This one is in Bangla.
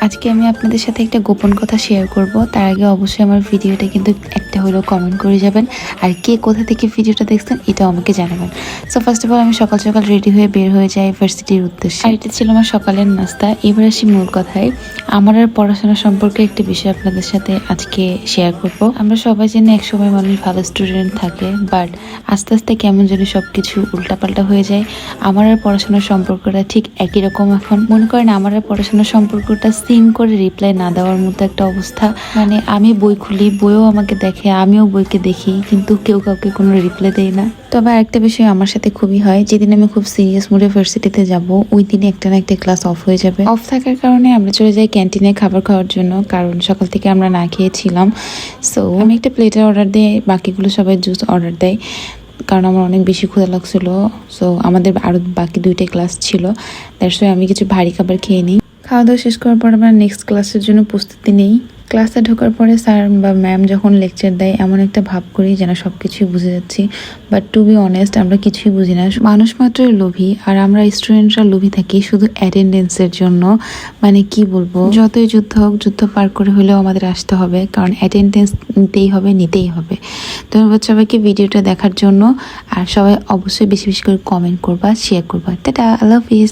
আজকে আমি আপনাদের সাথে একটা গোপন কথা শেয়ার করব। তার আগে অবশ্যই আমার ভিডিওটা কিন্তু একটা হলেও কমেন্ট করে যাবেন, আর কে কোথা থেকে ভিডিওটা দেখছেন এটাও আমাকে জানাবেন। সো ফার্স্ট অফ অল আমি সকাল সকাল রেডি হয়ে বের হয়ে যাই ভার্সিটির উদ্দেশ্যে, আর এটা ছিল আমার সকালের নাস্তা। এবার আসি মূল কথায়, আমার আর পড়াশোনা সম্পর্কে একটা বিষয় আপনাদের সাথে আজকে শেয়ার করব। আমরা সবাই জানি এক সময় মানুষ ভালো স্টুডেন্ট থাকে, বাট আস্তে আস্তে কেমন যেন সবকিছু উল্টাপাল্টা হয়ে যায়। আমার আর পড়াশোনার সম্পর্কটা ঠিক একই রকম। এখন মনে করেন আমার আর পড়াশোনার সম্পর্কটা সিন করে রিপ্লাই না দেওয়ার মতো একটা অবস্থা। মানে আমি বই খুলি, বইও আমাকে দেখে, আমিও বইকে দেখি, কিন্তু কেউ কাউকে কোনো রিপ্লাই দেয় না। তবে আরেকটা বিষয় আমার সাথে খুবই হয়, যেদিন আমি খুব সিরিয়াস মুডে ভার্সিটিতে যাব, ওই দিনে একটা না একটা ক্লাস অফ হয়ে যাবে। অফ থাকার কারণে আমরা চলে যাই ক্যান্টিনে খাবার খাওয়ার জন্য, কারণ সকাল থেকে আমরা না খেয়েছিলাম। সো আমি একটা প্লেটের অর্ডার দিই, বাকিগুলো সবাই জুস অর্ডার দেয়, কারণ আমার অনেক বেশি ক্ষুধা লাগছিল। সো আমাদের আরও বাকি 2টা ক্লাস ছিল, দ্যাটস ওয়াই আমি কিছু ভারী খাবার খেয়ে নিই। খাওয়া দাওয়া শেষ করার পর আমরা নেক্সট ক্লাসের জন্য প্রস্তুতি নেই। ক্লাসে ঢোকার পরে স্যার বা ম্যাম যখন লেকচার দেয়, এমন একটা ভাব করি যেন সব কিছুই বুঝে যাচ্ছি, বাট টু বি অনেস্ট আমরা কিছুই বুঝি না। মানুষ মাত্রই লোভী, আর আমরা স্টুডেন্টরা লোভী থাকি শুধু অ্যাটেন্ডেন্সের জন্য। মানে কি বলবো, যতই যুদ্ধ হোক, যুদ্ধ পার করে হলেও আমাদের আসতে হবে, কারণ অ্যাটেন্ডেন্স নিতেই হবে, নিতেই হবে। ধন্যবাদ সবাইকে ভিডিওটা দেখার জন্য, আর সবাই অবশ্যই বেশি বেশি করে কমেন্ট করবা, শেয়ার করবা। টাটা, আল্লাহ হাফিজ।